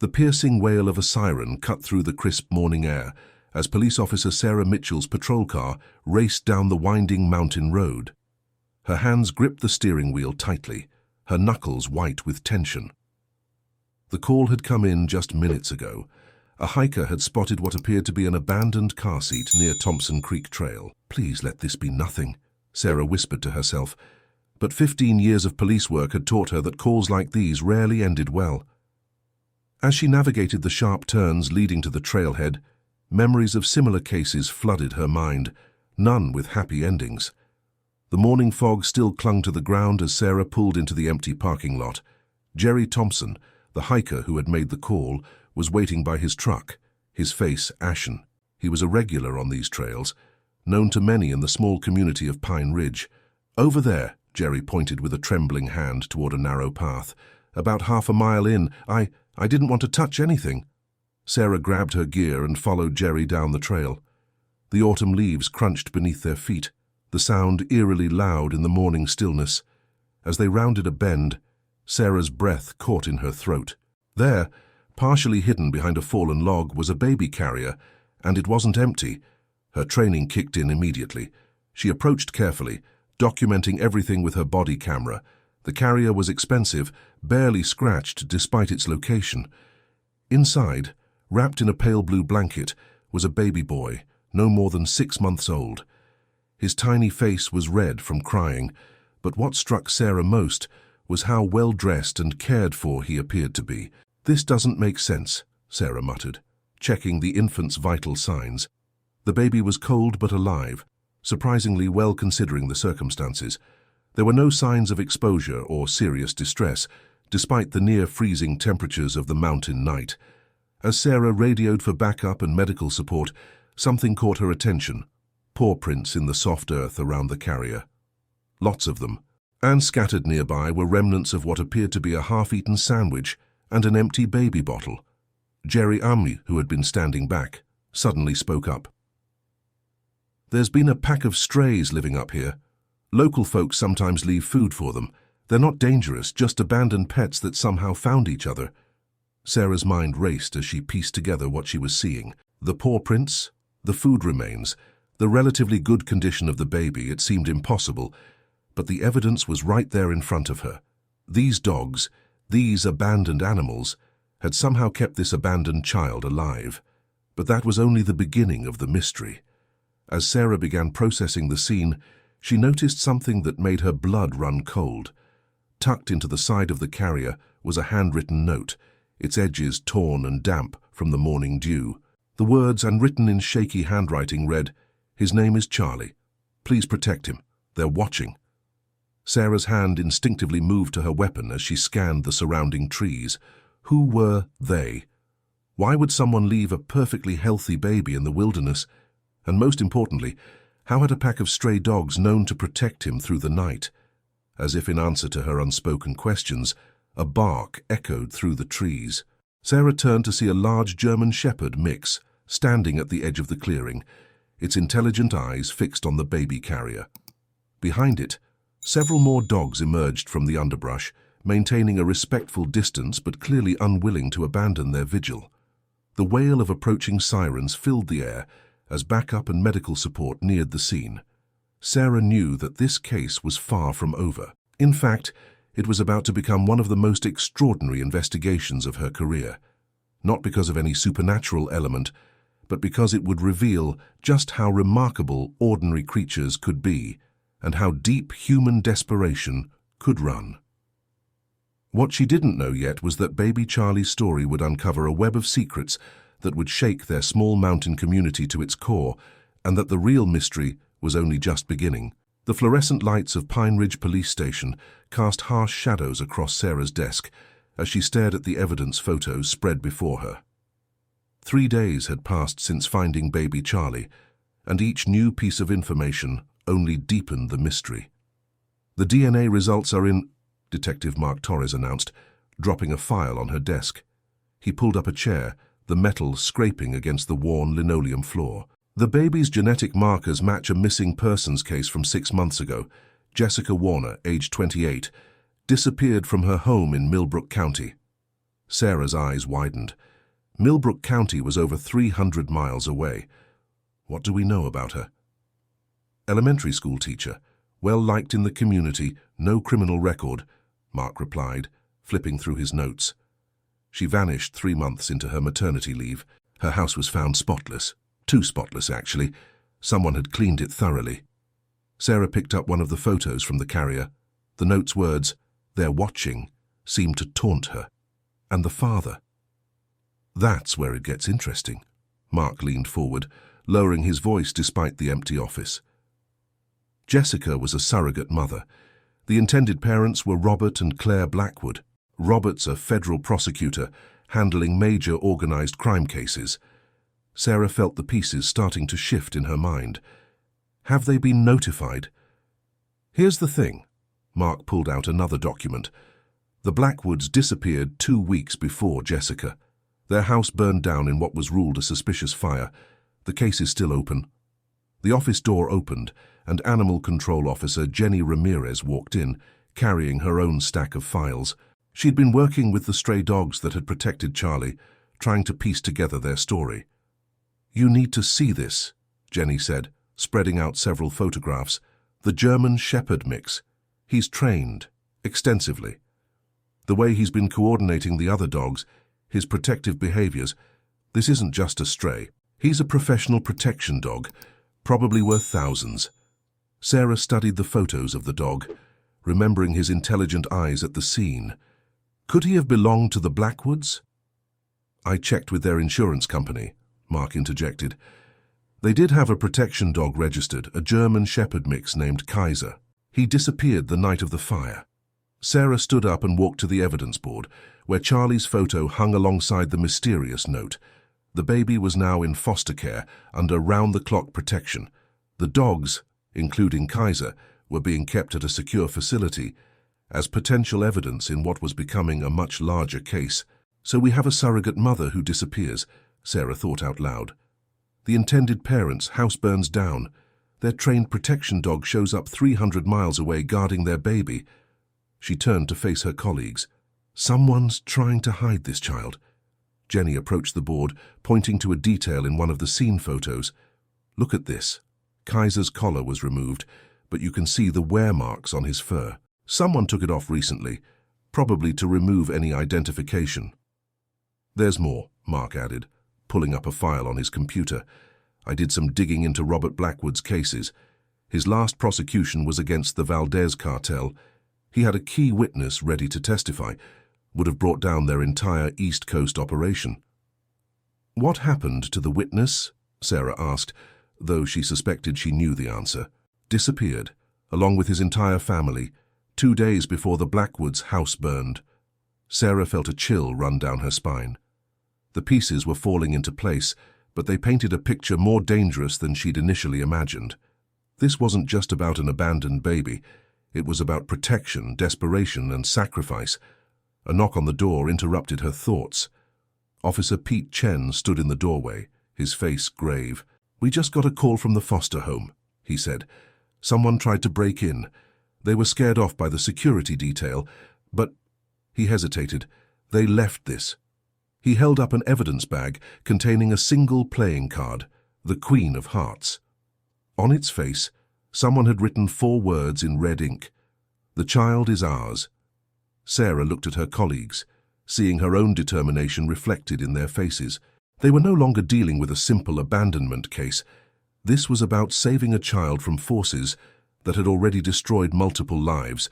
The piercing wail of a siren cut through the crisp morning air as police officer Sarah Mitchell's patrol car raced down the winding mountain road. Her hands gripped the steering wheel tightly, her knuckles white with tension. The call had come in just minutes ago. A hiker had spotted what appeared to be an abandoned car seat near Thompson Creek Trail. "Please let this be nothing," Sarah whispered to herself. But 15 years of police work had taught her that calls like these rarely ended well. As she navigated the sharp turns leading to the trailhead, memories of similar cases flooded her mind, none with happy endings. The morning fog still clung to the ground as Sarah pulled into the empty parking lot. Jerry Thompson, the hiker who had made the call, was waiting by his truck, his face ashen. He was a regular on these trails, known to many in the small community of Pine Ridge. "Over there," Jerry pointed with a trembling hand toward a narrow path. "About half a mile in. I didn't want to touch anything." Sarah grabbed her gear and followed Jerry down the trail. The autumn leaves crunched beneath their feet, the sound eerily loud in the morning stillness. As they rounded a bend, Sarah's breath caught in her throat. There, partially hidden behind a fallen log, was a baby carrier, and it wasn't empty. Her training kicked in immediately. She approached carefully, documenting everything with her body camera. The carrier was expensive, barely scratched despite its location. Inside, wrapped in a pale blue blanket, was a baby boy, no more than 6 months old. His tiny face was red from crying, but what struck Sarah most was how well-dressed and cared for he appeared to be. "This doesn't make sense," Sarah muttered, checking the infant's vital signs. The baby was cold but alive, surprisingly well considering the circumstances. There were no signs of exposure or serious distress, despite the near-freezing temperatures of the mountain night. As Sarah radioed for backup and medical support, something caught her attention: paw prints in the soft earth around the carrier. Lots of them. And scattered nearby were remnants of what appeared to be a half-eaten sandwich and an empty baby bottle. Jerry Amri, who had been standing back, suddenly spoke up. "There's been a pack of strays living up here. Local folks sometimes leave food for them. They're not dangerous, just abandoned pets that somehow found each other." Sarah's mind raced as she pieced together what she was seeing. The paw prints, the food remains, the relatively good condition of the baby. It seemed impossible, but the evidence was right there in front of her. These dogs, these abandoned animals, had somehow kept this abandoned child alive. But that was only the beginning of the mystery. As Sarah began processing the scene, she noticed something that made her blood run cold. Tucked into the side of the carrier was a handwritten note, its edges torn and damp from the morning dew. The words, written in shaky handwriting, read, "His name is Charlie. Please protect him. They're watching." Sarah's hand instinctively moved to her weapon as she scanned the surrounding trees. Who were they? Why would someone leave a perfectly healthy baby in the wilderness? And most importantly, how had a pack of stray dogs known to protect him through the night? As if in answer to her unspoken questions, a bark echoed through the trees. Sarah turned to see a large German shepherd mix standing at the edge of the clearing, its intelligent eyes fixed on the baby carrier. Behind it, several more dogs emerged from the underbrush, maintaining a respectful distance but clearly unwilling to abandon their vigil. The wail of approaching sirens filled the air as backup and medical support neared the scene. Sarah knew that this case was far from over. In fact, it was about to become one of the most extraordinary investigations of her career, not because of any supernatural element, but because it would reveal just how remarkable ordinary creatures could be and how deep human desperation could run. What she didn't know yet was that baby Charlie's story would uncover a web of secrets that would shake their small mountain community to its core, and that the real mystery was only just beginning. The fluorescent lights of Pine Ridge Police Station cast harsh shadows across Sarah's desk as she stared at the evidence photos spread before her. 3 days had passed since finding baby Charlie, and each new piece of information only deepened the mystery. "The DNA results are in," Detective Mark Torres announced, dropping a file on her desk. He pulled up a chair, the metal scraping against the worn linoleum floor. "The baby's genetic markers match a missing persons case from 6 months ago. Jessica Warner, age 28, disappeared from her home in Millbrook County." Sarah's eyes widened. Millbrook County was over 300 miles away. What do we know about her? Elementary school teacher, well-liked in the community, no criminal record, Mark replied, flipping through his notes. She vanished 3 months into her maternity leave. Her house was found spotless. Too spotless, actually. Someone had cleaned it thoroughly. Sarah picked up one of the photos from the carrier. The note's words, "They're watching," seemed to taunt her. And the father. That's where it gets interesting. Mark leaned forward, lowering his voice despite the empty office. Jessica was a surrogate mother. The intended parents were Robert and Claire Blackwood. Robert's a federal prosecutor, handling major organized crime cases. Sarah felt the pieces starting to shift in her mind. Have they been notified? Here's the thing. Mark pulled out another document. The Blackwoods disappeared 2 weeks before Jessica. Their house burned down in what was ruled a suspicious fire. The case is still open. The office door opened, and Animal Control Officer Jenny Ramirez walked in, carrying her own stack of files. She'd been working with the stray dogs that had protected Charlie, trying to piece together their story. "You need to see this," Jenny said, spreading out several photographs. "The German Shepherd mix. He's trained, extensively. The way he's been coordinating the other dogs, his protective behaviors, this isn't just a stray. He's a professional protection dog, probably worth thousands." Sarah studied the photos of the dog, remembering his intelligent eyes at the scene. Could he have belonged to the Blackwoods? "I checked with their insurance company," Mark interjected. "They did have a protection dog registered, a German Shepherd mix named Kaiser. He disappeared the night of the fire." Sarah stood up and walked to the evidence board, where Charlie's photo hung alongside the mysterious note. The baby was now in foster care, under round-the-clock protection. The dogs, including Kaiser, were being kept at a secure facility, as potential evidence in what was becoming a much larger case. "So we have a surrogate mother who disappears," Sarah thought out loud. "The intended parents' house burns down. Their trained protection dog shows up 300 miles away guarding their baby." She turned to face her colleagues. "Someone's trying to hide this child." Jenny approached the board, pointing to a detail in one of the scene photos. "Look at this. Kaiser's collar was removed, but you can see the wear marks on his fur. Someone took it off recently, probably to remove any identification." "There's more," Mark added, pulling up a file on his computer. "I did some digging into Robert Blackwood's cases. His last prosecution was against the Valdez cartel. He had a key witness ready to testify, would have brought down their entire East Coast operation." "What happened to the witness?" Sarah asked, though she suspected she knew the answer. "Disappeared, along with his entire family, 2 days before the Blackwoods' house burned." Sarah felt a chill run down her spine. The pieces were falling into place, but they painted a picture more dangerous than she'd initially imagined. This wasn't just about an abandoned baby. It was about protection, desperation, and sacrifice. A knock on the door interrupted her thoughts. Officer Pete Chen stood in the doorway, his face grave. "We just got a call from the foster home," he said. "Someone tried to break in. They were scared off by the security detail, but—" He hesitated. "They left this." He held up an evidence bag containing a single playing card, the Queen of Hearts. On its face, someone had written 4 words in red ink. "The child is ours." Sarah looked at her colleagues, seeing her own determination reflected in their faces. They were no longer dealing with a simple abandonment case. This was about saving a child from forces that had already destroyed multiple lives,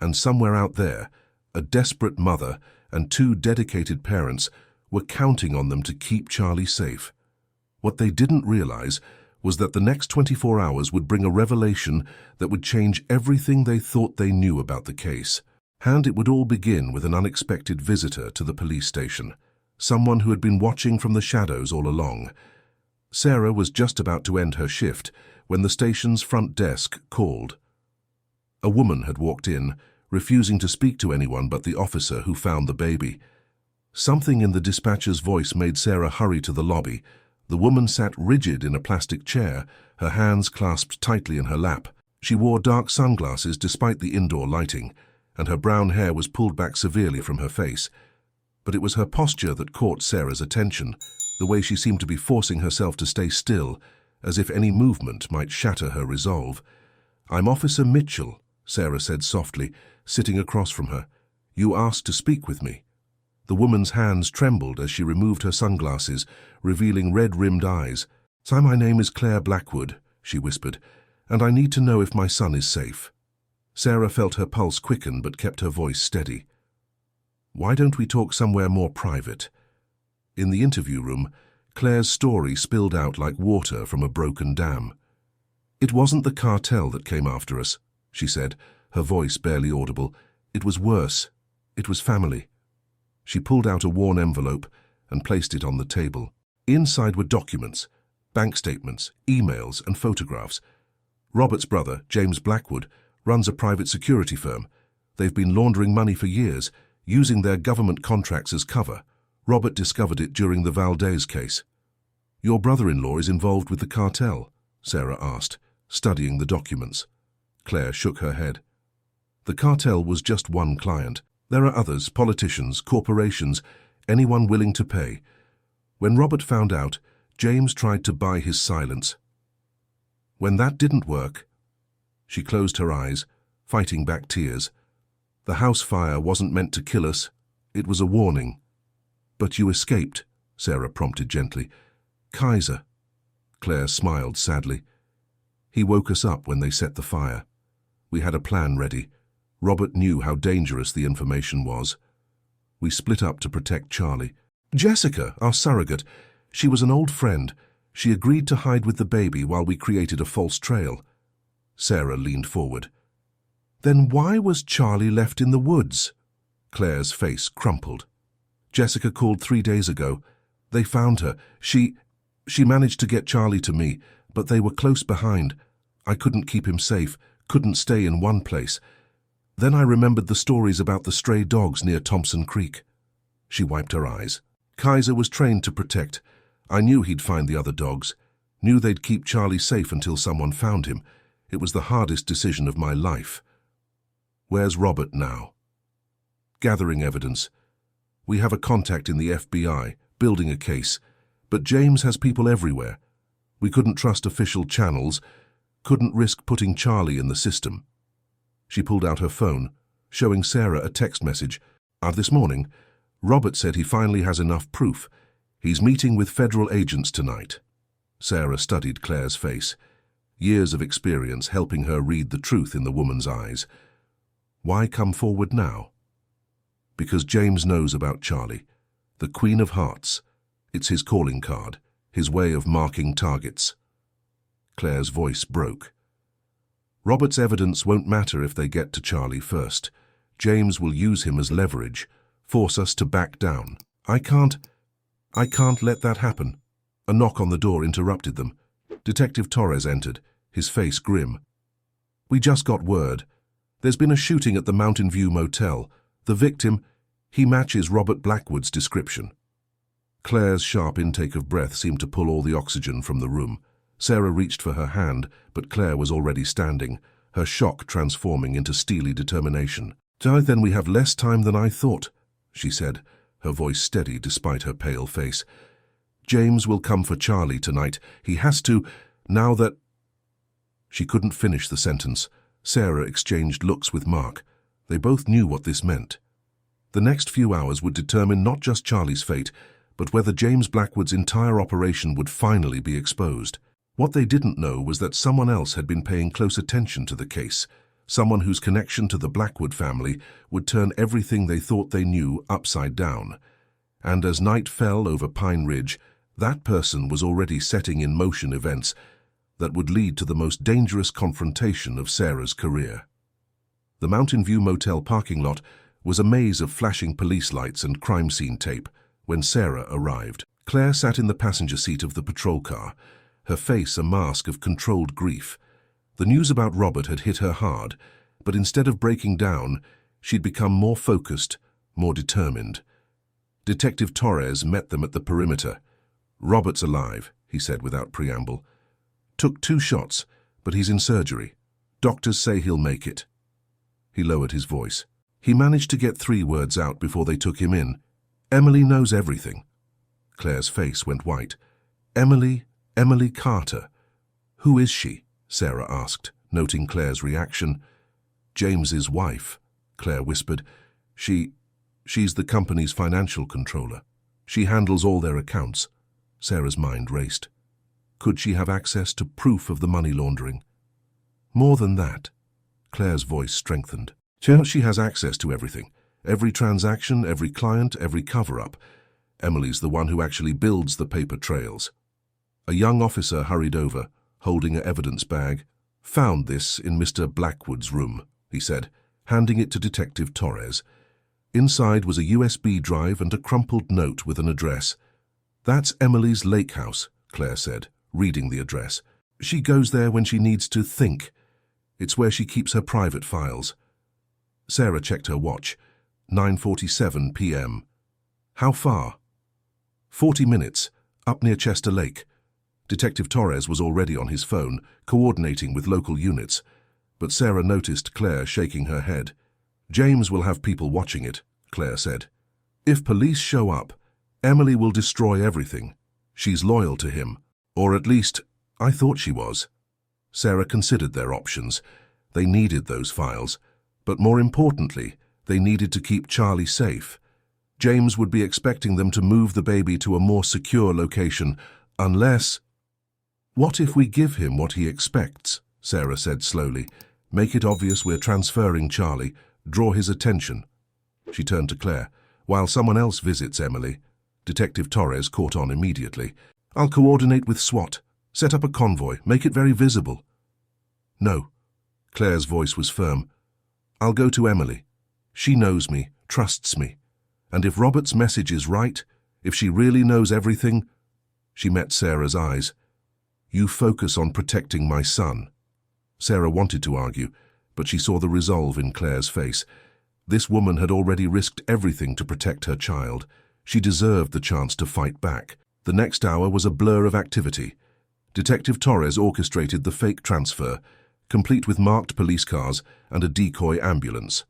and somewhere out there, a desperate mother and 2 dedicated parents were counting on them to keep Charlie safe. What they didn't realize was that the next 24 hours would bring a revelation that would change everything they thought they knew about the case. And it would all begin with an unexpected visitor to the police station, someone who had been watching from the shadows all along. Sarah was just about to end her shift when the station's front desk called. A woman had walked in, refusing to speak to anyone but the officer who found the baby. Something in the dispatcher's voice made Sarah hurry to the lobby. The woman sat rigid in a plastic chair, her hands clasped tightly in her lap. She wore dark sunglasses despite the indoor lighting, and her brown hair was pulled back severely from her face. But it was her posture that caught Sarah's attention, the way she seemed to be forcing herself to stay still, as if any movement might shatter her resolve. "I'm Officer Mitchell," Sarah said softly, sitting across from her. "You asked to speak with me." The woman's hands trembled as she removed her sunglasses, revealing red-rimmed eyes. "So my name is Claire Blackwood," she whispered, "and I need to know if my son is safe." Sarah felt her pulse quicken but kept her voice steady. "Why don't we talk somewhere more private?" In the interview room, Claire's story spilled out like water from a broken dam. "It wasn't the cartel that came after us," she said, her voice barely audible. "It was worse. It was family." She pulled out a worn envelope and placed it on the table. Inside were documents, bank statements, emails, and photographs. Robert's brother, James Blackwood, runs a private security firm. They've been laundering money for years, using their government contracts as cover. Robert discovered it during the Valdez case. "Your brother-in-law is involved with the cartel?" Sarah asked, studying the documents. Claire shook her head. "The cartel was just one client. There are others, politicians, corporations, anyone willing to pay. When Robert found out, James tried to buy his silence. When that didn't work..." She closed her eyes, fighting back tears. "The house fire wasn't meant to kill us. It was a warning." "But you escaped," Sarah prompted gently. "Kaiser." Claire smiled sadly. "He woke us up when they set the fire. We had a plan ready. Robert knew how dangerous the information was. We split up to protect Charlie. Jessica, our surrogate, she was an old friend. She agreed to hide with the baby while we created a false trail." Sarah leaned forward. "Then why was Charlie left in the woods?" Claire's face crumpled. "Jessica called 3 days ago. They found her. She managed to get Charlie to me, but they were close behind. I couldn't keep him safe, couldn't stay in one place. Then I remembered the stories about the stray dogs near Thompson Creek." She wiped her eyes. "Kaiser was trained to protect. I knew he'd find the other dogs, knew they'd keep Charlie safe until someone found him. It was the hardest decision of my life." "Where's Robert now?" "Gathering evidence. We have a contact in the FBI, building a case, but James has people everywhere. We couldn't trust official channels, couldn't risk putting Charlie in the system." She pulled out her phone, showing Sarah a text message. "This morning, Robert said he finally has enough proof. He's meeting with federal agents tonight." Sarah studied Claire's face, years of experience helping her read the truth in the woman's eyes. "Why come forward now?" "Because James knows about Charlie, the Queen of Hearts. It's his calling card, his way of marking targets." Claire's voice broke. "Robert's evidence won't matter if they get to Charlie first. James will use him as leverage, force us to back down. I can't let that happen." A knock on the door interrupted them. Detective Torres entered, his face grim. "We just got word. There's been a shooting at the Mountain View Motel. The victim, he matches Robert Blackwood's description." Claire's sharp intake of breath seemed to pull all the oxygen from the room. Sarah reached for her hand, but Claire was already standing, her shock transforming into steely determination. "Then we have less time than I thought," she said, her voice steady despite her pale face. "James will come for Charlie tonight. He has to, now that..." She couldn't finish the sentence. Sarah exchanged looks with Mark. They both knew what this meant. The next few hours would determine not just Charlie's fate, but whether James Blackwood's entire operation would finally be exposed. What they didn't know was that someone else had been paying close attention to the case, someone whose connection to the Blackwood family would turn everything they thought they knew upside down. And as night fell over Pine Ridge, that person was already setting in motion events that would lead to the most dangerous confrontation of Sarah's career. The Mountain View Motel parking lot was a maze of flashing police lights and crime scene tape when Sarah arrived. Claire sat in the passenger seat of the patrol car, her face a mask of controlled grief. The news about Robert had hit her hard, but instead of breaking down, she'd become more focused, more determined. Detective Torres met them at the perimeter. "Robert's alive," he said without preamble. "Took 2 shots, but he's in surgery. Doctors say he'll make it." He lowered his voice. He managed to get 3 words out before they took him in. Emily knows everything. Claire's face went white. Emily Carter. Who is she? Sarah asked, noting Claire's reaction. James's wife, Claire whispered. She's the company's financial controller. She handles all their accounts. Sarah's mind raced. Could she have access to proof of the money laundering? More than that. Claire's voice strengthened. She has access to everything. Every transaction, every client, every cover-up. Emily's the one who actually builds the paper trails. A young officer hurried over, holding an evidence bag. Found this in Mr. Blackwood's room, he said, handing it to Detective Torres. Inside was a USB drive and a crumpled note with an address. That's Emily's lake house, Claire said, reading the address. She goes there when she needs to think. It's where she keeps her private files. Sarah checked her watch. 9:47 p.m. How far? 40 minutes, up near Chester Lake. Detective Torres was already on his phone, coordinating with local units, but Sarah noticed Claire shaking her head. James will have people watching it, Claire said. If police show up, Emily will destroy everything. She's loyal to him, or at least, I thought she was. Sarah considered their options. They needed those files, but more importantly, they needed to keep Charlie safe. James would be expecting them to move the baby to a more secure location, unless... What if we give him what he expects? Sarah said slowly. Make it obvious we're transferring Charlie. Draw his attention. She turned to Claire. While someone else visits Emily. Detective Torres caught on immediately. I'll coordinate with SWAT. Set up a convoy. Make it very visible. No. Claire's voice was firm. I'll go to Emily. She knows me, trusts me. And if Robert's message is right, if she really knows everything... She met Sarah's eyes. You focus on protecting my son. Sarah wanted to argue, but she saw the resolve in Claire's face. This woman had already risked everything to protect her child. She deserved the chance to fight back. The next hour was a blur of activity. Detective Torres orchestrated the fake transfer, complete with marked police cars and a decoy ambulance.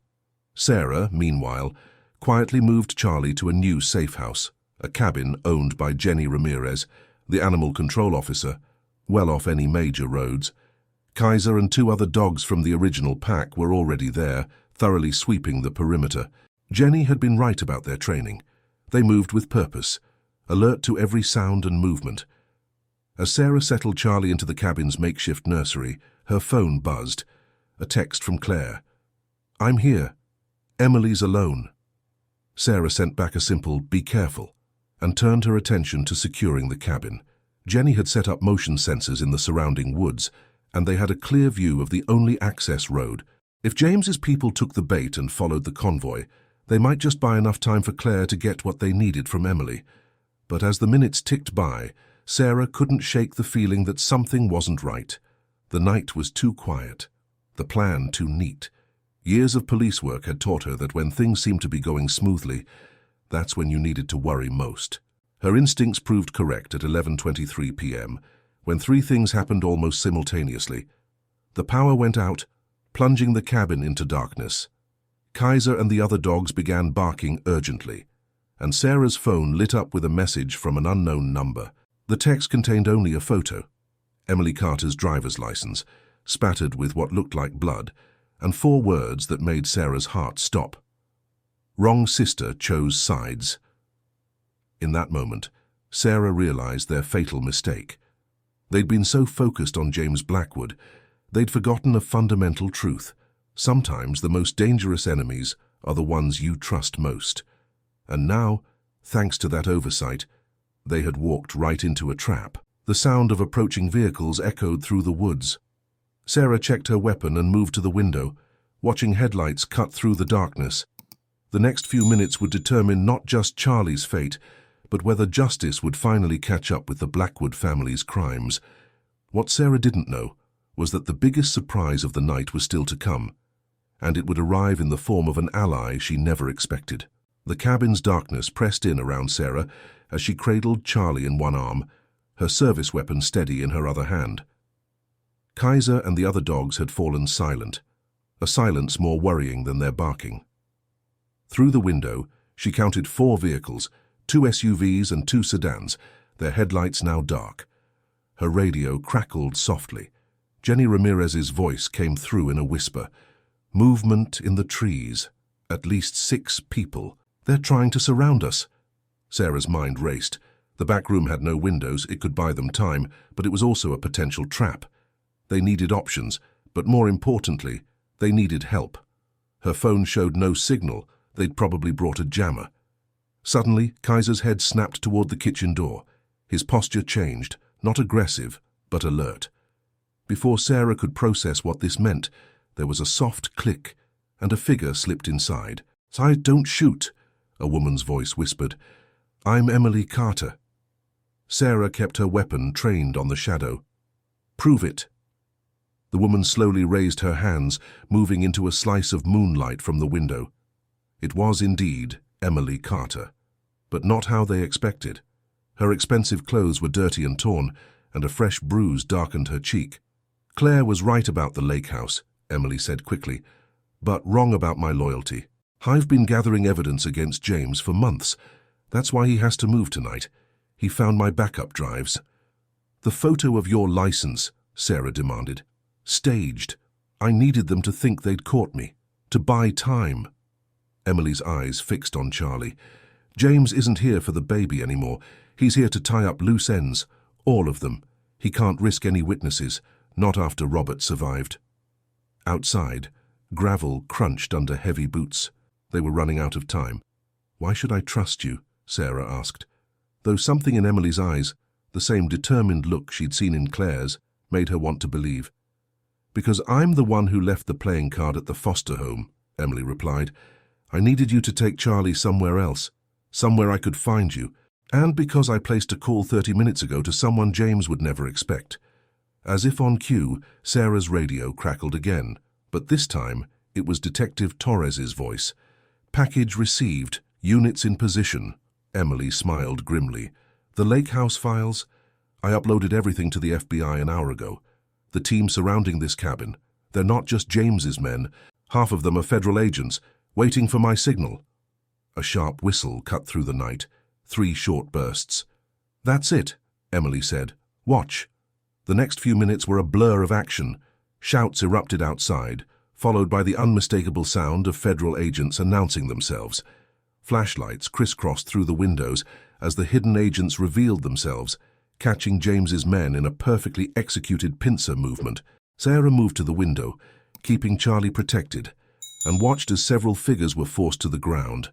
Sarah, meanwhile, quietly moved Charlie to a new safe house, a cabin owned by Jenny Ramirez, the animal control officer, well off any major roads. Kaiser and 2 other dogs from the original pack were already there, thoroughly sweeping the perimeter. Jenny had been right about their training. They moved with purpose, alert to every sound and movement. As Sarah settled Charlie into the cabin's makeshift nursery, her phone buzzed. A text from Claire. I'm here. Emily's alone. Sarah sent back a simple, be careful, and turned her attention to securing the cabin. Jenny had set up motion sensors in the surrounding woods, and they had a clear view of the only access road. If James's people took the bait and followed the convoy, they might just buy enough time for Claire to get what they needed from Emily. But as the minutes ticked by, Sarah couldn't shake the feeling that something wasn't right. The night was too quiet, the plan too neat. Years of police work had taught her that when things seemed to be going smoothly, that's when you needed to worry most. Her instincts proved correct at 11:23 p.m., when 3 things happened almost simultaneously. The power went out, plunging the cabin into darkness. Kaiser and the other dogs began barking urgently, and Sarah's phone lit up with a message from an unknown number. The text contained only a photo, Emily Carter's driver's license, spattered with what looked like blood, and 4 words that made Sarah's heart stop. Wrong sister chose sides. In that moment, Sarah realized their fatal mistake. They'd been so focused on James Blackwood, they'd forgotten a fundamental truth. Sometimes the most dangerous enemies are the ones you trust most. And now, thanks to that oversight, they had walked right into a trap. The sound of approaching vehicles echoed through the woods. Sarah checked her weapon and moved to the window, watching headlights cut through the darkness. The next few minutes would determine not just Charlie's fate, but whether justice would finally catch up with the Blackwood family's crimes. What Sarah didn't know was that the biggest surprise of the night was still to come, and it would arrive in the form of an ally she never expected. The cabin's darkness pressed in around Sarah as she cradled Charlie in one arm, her service weapon steady in her other hand. Kaiser and the other dogs had fallen silent, a silence more worrying than their barking. Through the window, She counted 4 vehicles, 2 SUVs and 2 sedans, their headlights now dark. Her radio crackled softly. Jenny Ramirez's voice came through in a whisper. Movement in the trees. At least 6 people. They're trying to surround us. Sarah's mind raced. The back room had no windows, it could buy them time, but it was also a potential trap. They needed options, but more importantly, they needed help. Her phone showed no signal. They'd probably brought a jammer. Suddenly, Kaiser's head snapped toward the kitchen door. His posture changed, not aggressive, but alert. Before Sarah could process what this meant, there was a soft click, and a figure slipped inside. "Don't shoot," a woman's voice whispered. "I'm Emily Carter." Sarah kept her weapon trained on the shadow. "Prove it." The woman slowly raised her hands, moving into a slice of moonlight from the window. It was indeed Emily Carter, but not how they expected. Her expensive clothes were dirty and torn, and a fresh bruise darkened her cheek. "Claire was right about the lake house," Emily said quickly, "but wrong about my loyalty. I've been gathering evidence against James for months. That's why he has to move tonight. He found my backup drives." "The photo of your license," Sarah demanded. "Staged. I needed them to think they'd caught me, to buy time." Emily's eyes fixed on Charlie. "James isn't here for the baby anymore. He's here to tie up loose ends, all of them. He can't risk any witnesses, not after Robert survived." Outside, gravel crunched under heavy boots. They were running out of time. "Why should I trust you?" Sarah asked. Though something in Emily's eyes, the same determined look she'd seen in Claire's, made her want to believe. "Because I'm the one who left the playing card at the foster home," Emily replied. "I needed you to take Charlie somewhere else, somewhere I could find you, and because I placed a call 30 minutes ago to someone James would never expect." As if on cue, Sarah's radio crackled again, but this time it was Detective Torres's voice. "Package received, units in position." Emily smiled grimly. "The Lake House files? I uploaded everything to the FBI an hour ago. The team surrounding this cabin, they're not just James's men. Half of them are federal agents, waiting for my signal." A sharp whistle cut through the night, 3 short bursts. "That's it," Emily said. "Watch." The next few minutes were a blur of action. Shouts erupted outside, followed by the unmistakable sound of federal agents announcing themselves. Flashlights crisscrossed through the windows as the hidden agents revealed themselves, catching James's men in a perfectly executed pincer movement. Sarah moved to the window, keeping Charlie protected, and watched as several figures were forced to the ground.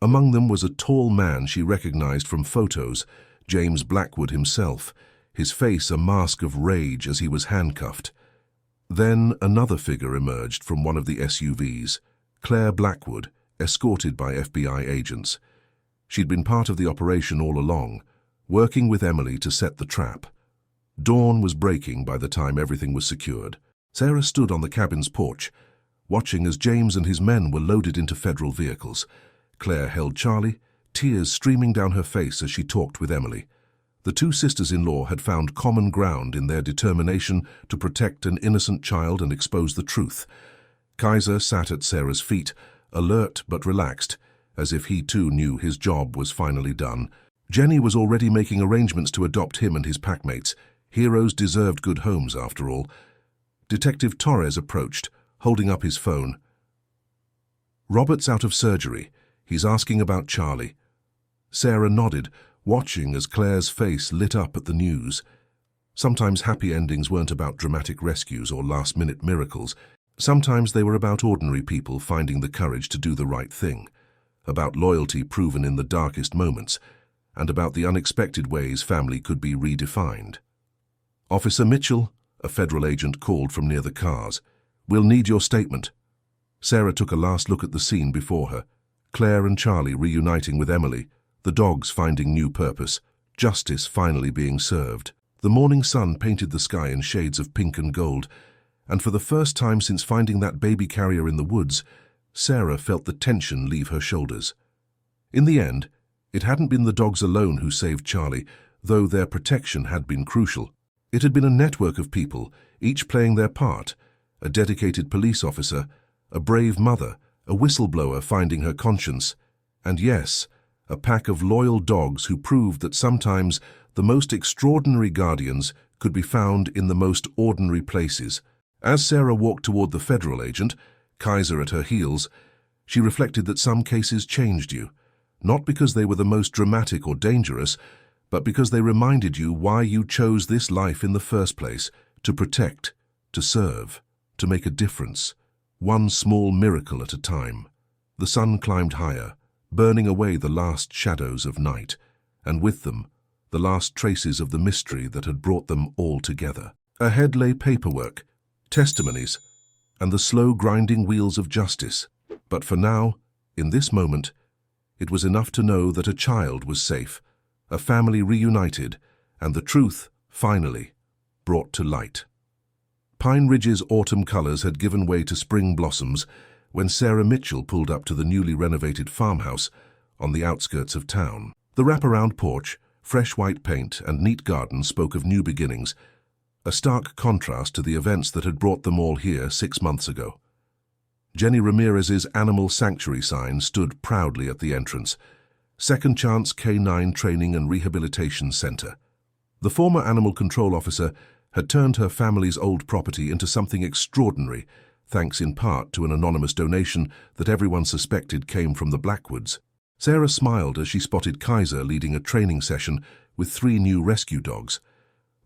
Among them was a tall man she recognized from photos, James Blackwood himself, his face a mask of rage as he was handcuffed. Then another figure emerged from one of the SUVs, Claire Blackwood, escorted by FBI agents. She'd been part of the operation all along, working with Emily to set the trap. Dawn was breaking by the time everything was secured. Sarah stood on the cabin's porch, watching as James and his men were loaded into federal vehicles. Claire held Charlie, tears streaming down her face as she talked with Emily. The 2 sisters-in-law had found common ground in their determination to protect an innocent child and expose the truth. Kaiser sat at Sarah's feet, alert but relaxed, as if he too knew his job was finally done. Jenny was already making arrangements to adopt him and his packmates. Heroes deserved good homes, after all. Detective Torres approached, holding up his phone. "Robert's out of surgery. He's asking about Charlie." Sarah nodded, watching as Claire's face lit up at the news. Sometimes happy endings weren't about dramatic rescues or last-minute miracles. Sometimes they were about ordinary people finding the courage to do the right thing, about loyalty proven in the darkest moments, and about the unexpected ways family could be redefined. "Officer Mitchell," a federal agent called from near the cars. "We'll need your statement." Sarah took a last look at the scene before her. Claire and Charlie reuniting with Emily, the dogs finding new purpose, justice finally being served. The morning sun painted the sky in shades of pink and gold, and for the first time since finding that baby carrier in the woods, Sarah felt the tension leave her shoulders. In the end, it hadn't been the dogs alone who saved Charlie, though their protection had been crucial. It had been a network of people, each playing their part: a dedicated police officer, a brave mother, a whistleblower finding her conscience, And yes, a pack of loyal dogs who proved that sometimes the most extraordinary guardians could be found in the most ordinary places. As Sarah walked toward the federal agent, Kaiser at her heels, she reflected that some cases changed you, not because they were the most dramatic or dangerous, but because they reminded you why you chose this life in the first place, to protect, to serve, to make a difference, one small miracle at a time. The sun climbed higher, burning away the last shadows of night, and with them, the last traces of the mystery that had brought them all together. Ahead lay paperwork, testimonies, and the slow grinding wheels of justice. But for now, in this moment, it was enough to know that a child was safe, a family reunited, and the truth, finally, brought to light. Pine Ridge's autumn colors had given way to spring blossoms when Sarah Mitchell pulled up to the newly renovated farmhouse on the outskirts of town. The wraparound porch, fresh white paint, and neat garden spoke of new beginnings, a stark contrast to the events that had brought them all here 6 months ago. Jenny Ramirez's animal sanctuary sign stood proudly at the entrance, Second Chance K9 Training and Rehabilitation Center. The former animal control officer had turned her family's old property into something extraordinary, thanks in part to an anonymous donation that everyone suspected came from the Blackwoods. Sarah smiled as she spotted Kaiser leading a training session with 3 new rescue dogs.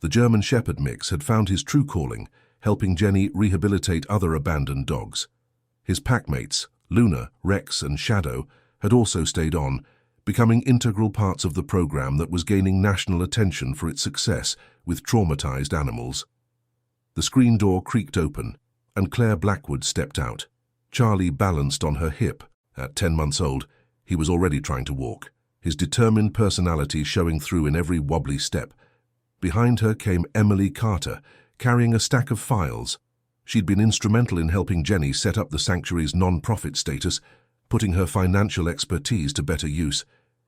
The German Shepherd mix had found his true calling, helping Jenny rehabilitate other abandoned dogs. His packmates, Luna, Rex, and Shadow, had also stayed on, becoming integral parts of the program that was gaining national attention for its success with traumatized animals. The screen door creaked open, and Claire Blackwood stepped out. Charlie balanced on her hip. At 10 months old, he was already trying to walk, his determined personality showing through in every wobbly step. Behind her came Emily Carter, carrying a stack of files. She'd been instrumental in helping Jenny set up the sanctuary's non-profit status, putting her financial expertise to better use.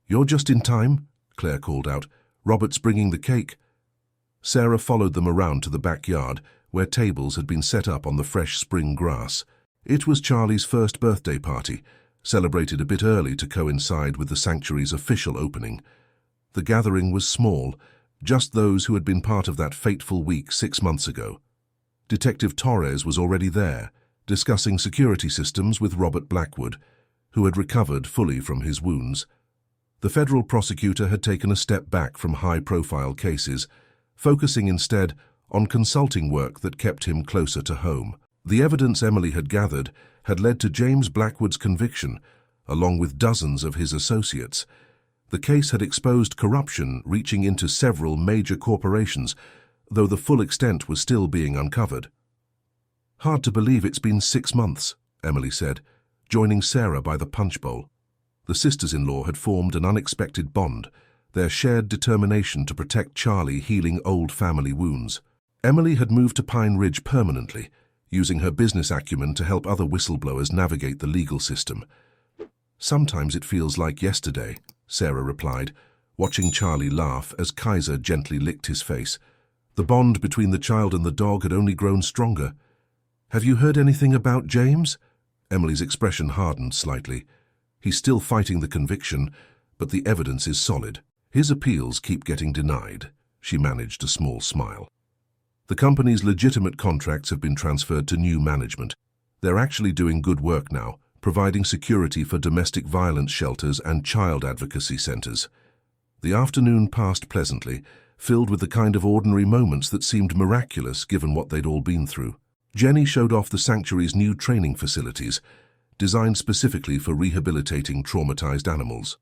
"You're just in time," Claire called out. "Robert's bringing the cake." Sarah followed them around to the backyard, where tables had been set up on the fresh spring grass. It was Charlie's first birthday party, celebrated a bit early to coincide with the sanctuary's official opening. The gathering was small, just those who had been part of that fateful week 6 months ago. Detective Torres was already there, discussing security systems with Robert Blackwood, who had recovered fully from his wounds. The federal prosecutor had taken a step back from high-profile cases, focusing instead on consulting work that kept him closer to home. The evidence Emily had gathered had led to James Blackwood's conviction, along with dozens of his associates. The case had exposed corruption reaching into several major corporations, though the full extent was still being uncovered. "Hard to believe it's been 6 months," Emily said, joining Sarah by the punch bowl. The sisters-in-law had formed an unexpected bond, their shared determination to protect Charlie healing old family wounds. Emily had moved to Pine Ridge permanently, using her business acumen to help other whistleblowers navigate the legal system. "Sometimes it feels like yesterday," Sarah replied, watching Charlie laugh as Kaiser gently licked his face. The bond between the child and the dog had only grown stronger. "Have you heard anything about James?" Emily's expression hardened slightly. "He's still fighting the conviction, but the evidence is solid. His appeals keep getting denied." She managed a small smile. "The company's legitimate contracts have been transferred to new management. They're actually doing good work now, providing security for domestic violence shelters and child advocacy centers." The afternoon passed pleasantly, filled with the kind of ordinary moments that seemed miraculous given what they'd all been through. Jenny showed off the sanctuary's new training facilities, designed specifically for rehabilitating traumatized animals.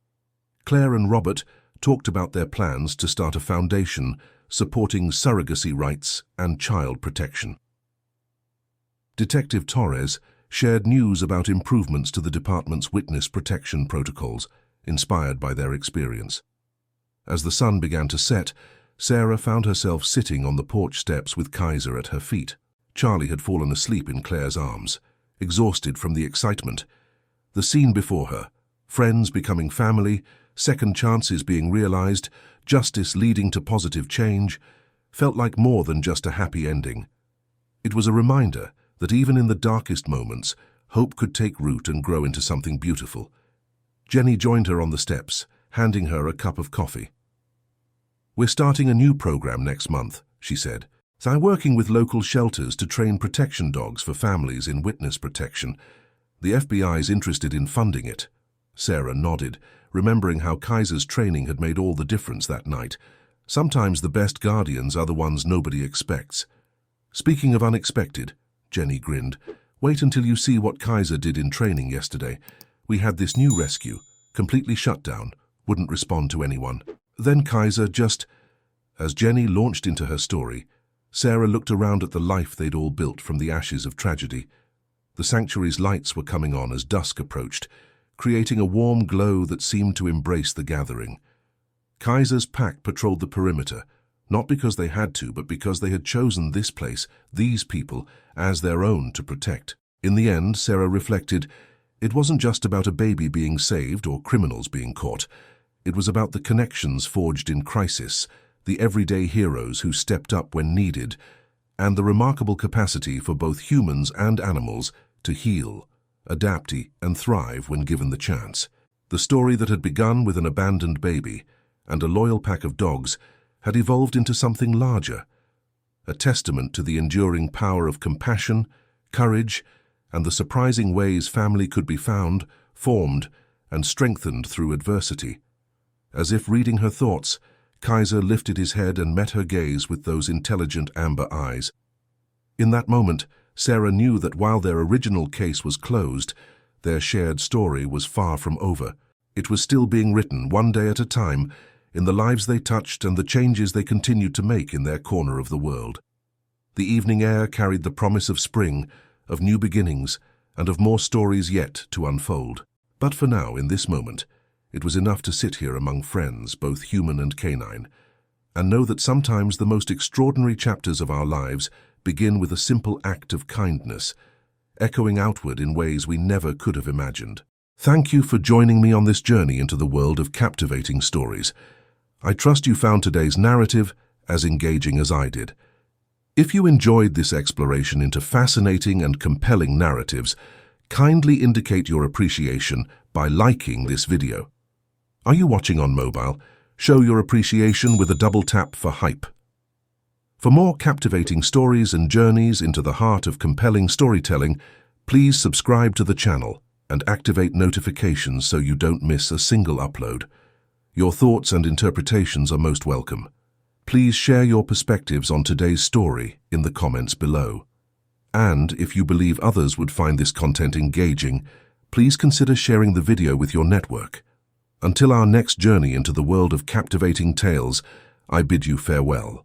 Claire and Robert talked about their plans to start a foundation supporting surrogacy rights and child protection. Detective Torres shared news about improvements to the department's witness protection protocols, inspired by their experience. As the sun began to set, Sarah found herself sitting on the porch steps with Kaiser at her feet. Charlie had fallen asleep in Claire's arms, exhausted from the excitement. The scene before her, friends becoming family, second chances being realized, justice leading to positive change, felt like more than just a happy ending. It was a reminder that even in the darkest moments, hope could take root and grow into something beautiful. Jenny joined her on the steps, handing her a cup of coffee. "We're starting a new program next month," she said. "I'm working with local shelters to train protection dogs for families in witness protection. The FBI's interested in funding it." Sarah nodded, remembering how Kaiser's training had made all the difference that night. Sometimes the best guardians are the ones nobody expects. "Speaking of unexpected," Jenny grinned, "wait until you see what Kaiser did in training yesterday. We had this new rescue, completely shut down, wouldn't respond to anyone. Then Kaiser just..." As Jenny launched into her story, Sarah looked around at the life they'd all built from the ashes of tragedy. The sanctuary's lights were coming on as dusk approached, creating a warm glow that seemed to embrace the gathering. Kaiser's pack patrolled the perimeter, not because they had to, but because they had chosen this place, these people, as their own to protect. In the end, Sarah reflected, it wasn't just about a baby being saved or criminals being caught. It was about the connections forged in crisis, the everyday heroes who stepped up when needed, and the remarkable capacity for both humans and animals to heal, adapt, and thrive when given the chance. The story that had begun with an abandoned baby and a loyal pack of dogs had evolved into something larger, a testament to the enduring power of compassion, courage, and the surprising ways family could be found, formed, and strengthened through adversity. As if reading her thoughts, Kaiser lifted his head and met her gaze with those intelligent amber eyes. In that moment, Sarah knew that while their original case was closed, their shared story was far from over. It was still being written, one day at a time, in the lives they touched and the changes they continued to make in their corner of the world. The evening air carried the promise of spring, of new beginnings, and of more stories yet to unfold. But for now, in this moment, it was enough to sit here among friends, both human and canine, and know that sometimes the most extraordinary chapters of our lives begin with a simple act of kindness, echoing outward in ways we never could have imagined. Thank you for joining me on this journey into the world of captivating stories. I trust you found today's narrative as engaging as I did. If you enjoyed this exploration into fascinating and compelling narratives, kindly indicate your appreciation by liking this video. Are you watching on mobile? Show your appreciation with a double tap for hype. For more captivating stories and journeys into the heart of compelling storytelling, please subscribe to the channel and activate notifications so you don't miss a single upload. Your thoughts and interpretations are most welcome. Please share your perspectives on today's story in the comments below. And if you believe others would find this content engaging, please consider sharing the video with your network. Until our next journey into the world of captivating tales, I bid you farewell.